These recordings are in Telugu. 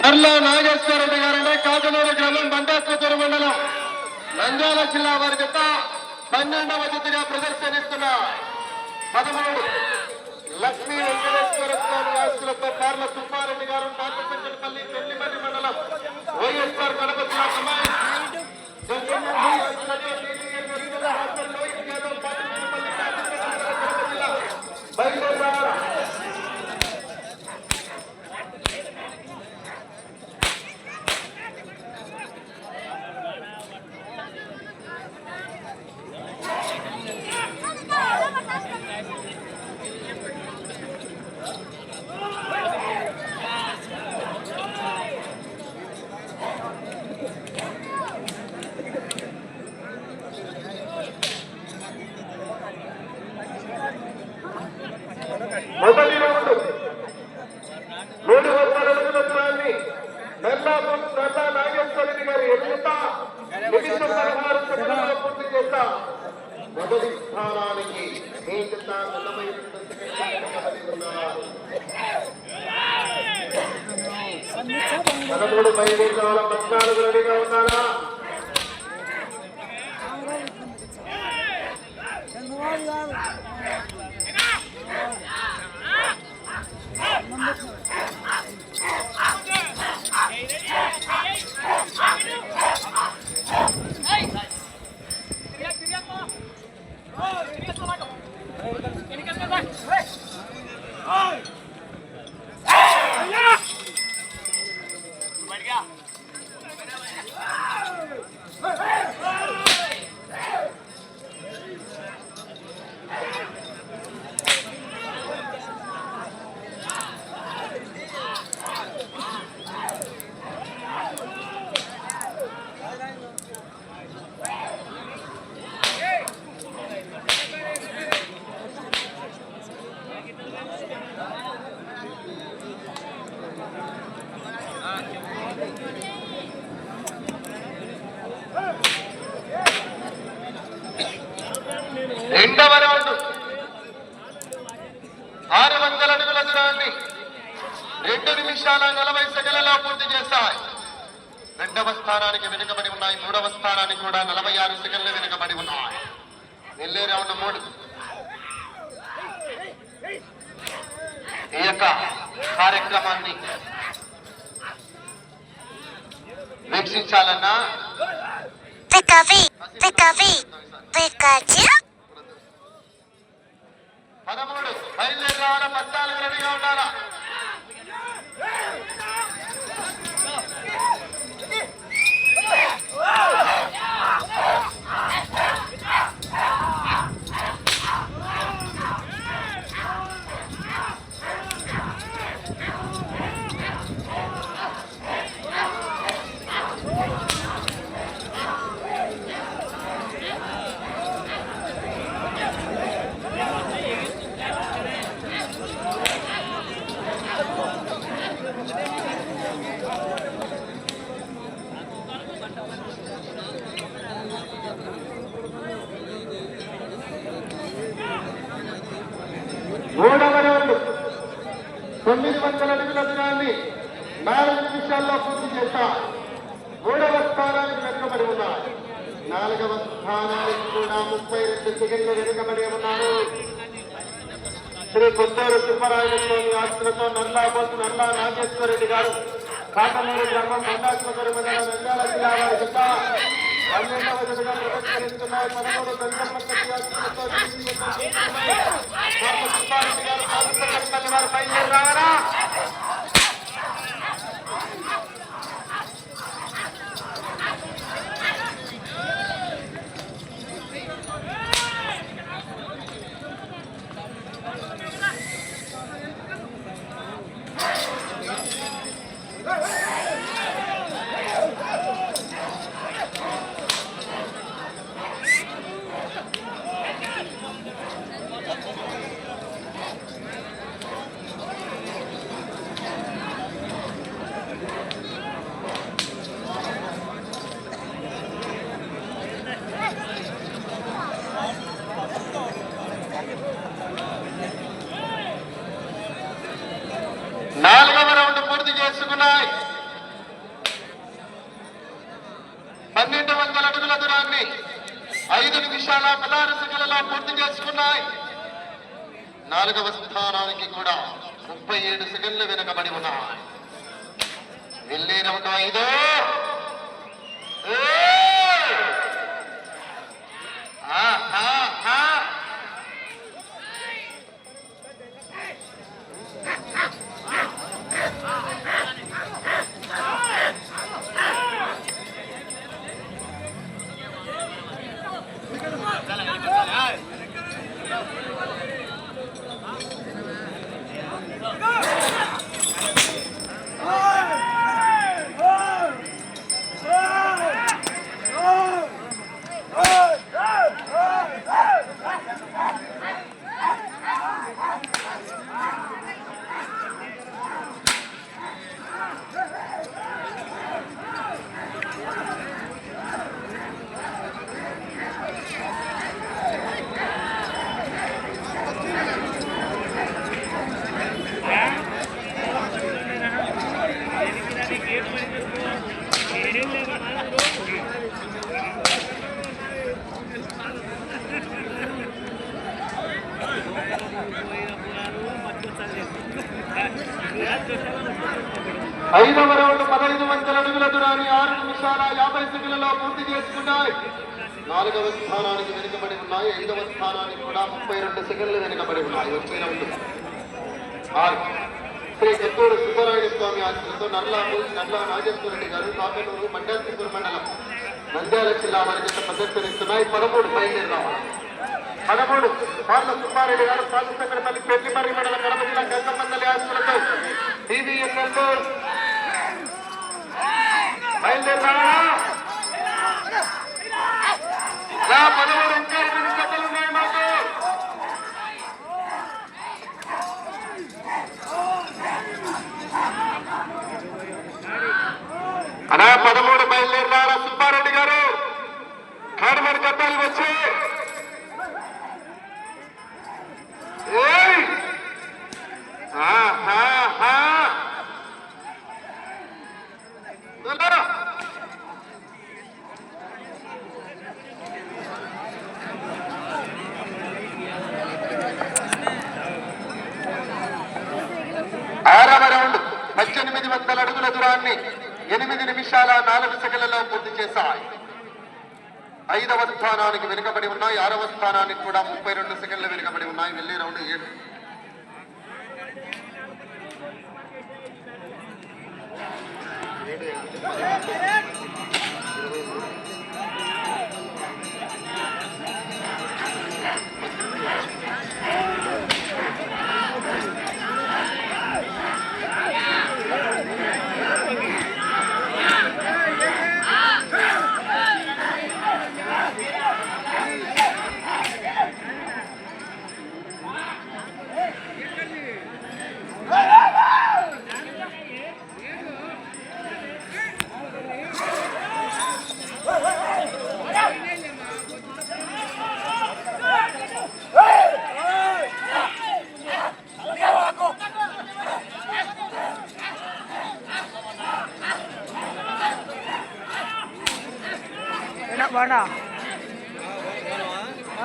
నర్లా నాగేశ్వరరెడ్డి గారంటే కాకనూరు గ్రామం బండాస్పూర్ మండలం నంద్యాల జిల్లా వారి జత 12వ జతగా ప్రదర్శనిస్తున్న 13 లక్ష్మీ వెంకటేశ్వర స్వామి ఆస్తులతో కార్ల సుబ్బారెడ్డి గారు నాటపల్లి పెళ్లిమల్లి మండలం వైఎస్ఆర్ కడప జిల్లా కమాయి బయలుదేరారు. మొదటి రౌండ్ 3 వర్గాల దూరాన్ని నల్లా నాగేశ్వరరెడ్డి గారు ఎదుగుతా నిమిషం 16 సెకండ్లలో పూర్తి చేస్తా మొదటి స్థానానికి మీ జత 42 సెకండ్లు ఉన్నారు. 13 బయలుదేరాల 14 రెడీగా ఉన్నారా? రెండవ రౌండ్ 600 అడుగుల దూరాన్ని 2 నిమిషాల 40 సెకండ్లలో పూర్తి చేస్తాయి. 2వ స్థానానికి వెనుకబడి ఉన్నాయి. 3వ స్థానానికి కూడా 46 సెకండ్లు వెనుకబడి ఉన్నాయి. వెళ్ళే రౌండ్ 3. ఈ యొక్క కార్యక్రమాన్ని వీక్షించాలన్నా 13 బయలుదేరాల 14 రెడీగా ఉన్నారా? మూడవ రౌండ్ 900 అడుగుల దూరాన్ని 4 నిమిషాల్లో పూర్తి చేస్తా 3వ స్థానానికి వెనుకబడి ఉన్నారు. 4వ స్థానానికి కూడా 32 సెకండ్లు వెనుకబడి ఉన్నారు. శ్రీ కొత్తూరు సుబ్బరాయుడు స్వామి ఆస్తులతో నల్లా నాగేశ్వరరెడ్డి గారు కాకనూరు గ్రామం బండాస్పూర్ మండలం నంద్యాల జిల్లా వారి జత 12వ జతగా ప్రదర్శనిస్తున్నాయి. 13 సుబ్బారెడ్డి గారు బయలుదేరారా? నాలుగవ రౌండ్ పూర్తి చేసుకున్నాయి. అడుగుల దూరాన్ని 5 నిమిషాల 16 సెకన్లలో పూర్తి చేసుకున్నాయి. 4వ స్థానానికి కూడా 37 సెకండ్లు వెనుకబడి ఉన్నాయి. వెళ్ళే రౌండ్ 5. ఐదవ రౌండ్ 1500 అడుగుల దూరాన్ని 6 నిమిషాల 50 సెకన్లలో పూర్తి చేసుకున్నాయి. 4వ స్థానానికి వెనుకబడి ఉన్నాయి. 5వ స్థానానికి కూడా 32 సెకండ్లు వెనుకబడి ఉన్నాయి. వచ్చే రౌండ్ 6 శ్రీ చెత్తూరు సుబ్బరాయుడు స్వామి ఆశీస్సులతో నర్లా నాగేశ్వర రెడ్డి గారు కాకనూరు మండల మండలం నంద్యాల జిల్లా వారి చేత ప్రదర్శనిస్తున్నాయి. 13 బయలుదేరి రావాలి. 13 పార్ల సుబ్బారెడ్డి గారు పాలసంగడపల్లి పెళ్లిమర్రి మండలం కడప జిల్లా గంగమందలి ఆశీస్సులతో టీవీఎన్ బయలుదేరాలా 13 ఇంకా 8 సెకండ్లు ఉన్నాయి మాకు. అలా 13 బయలుదేరాలా సుబ్బారెడ్డి గారు కాడమరి కట్టాలి వచ్చి ఆరవ రౌండ్ 1800 అడుగుల దూరాన్ని 8 నిమిషాల 4 సెకన్లలో పూర్తి చేశాయి. 5వ స్థానానికి వెనుకబడి ఉన్నాయి. 6వ స్థానానికి కూడా 32 సెకండ్లు వెనుకబడి ఉన్నాయి. వెళ్ళే రౌండ్ 7.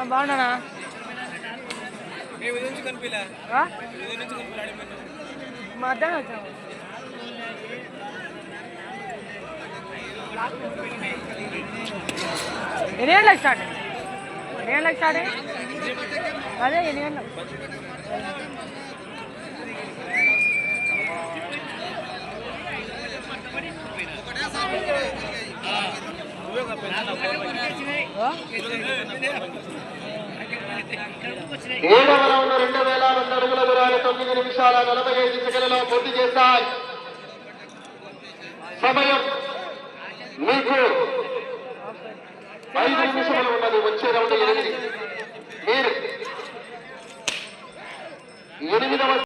బాగున్నానా మధ్యాహ్నం వచ్చాము. ఎన్ని గంటలకు స్టార్ట్ అదే ఎన్ని గంటలకు ఏడవ రౌండ్ 2000 అడుగుల దూరాన్ని 9 నిమిషాల 45 సెకన్లలో పూర్తి చేశాయి. సమయం మీకు 5 నిమిషాలు ఉన్నది. వచ్చే రౌండ్ 8. మీరు 8వ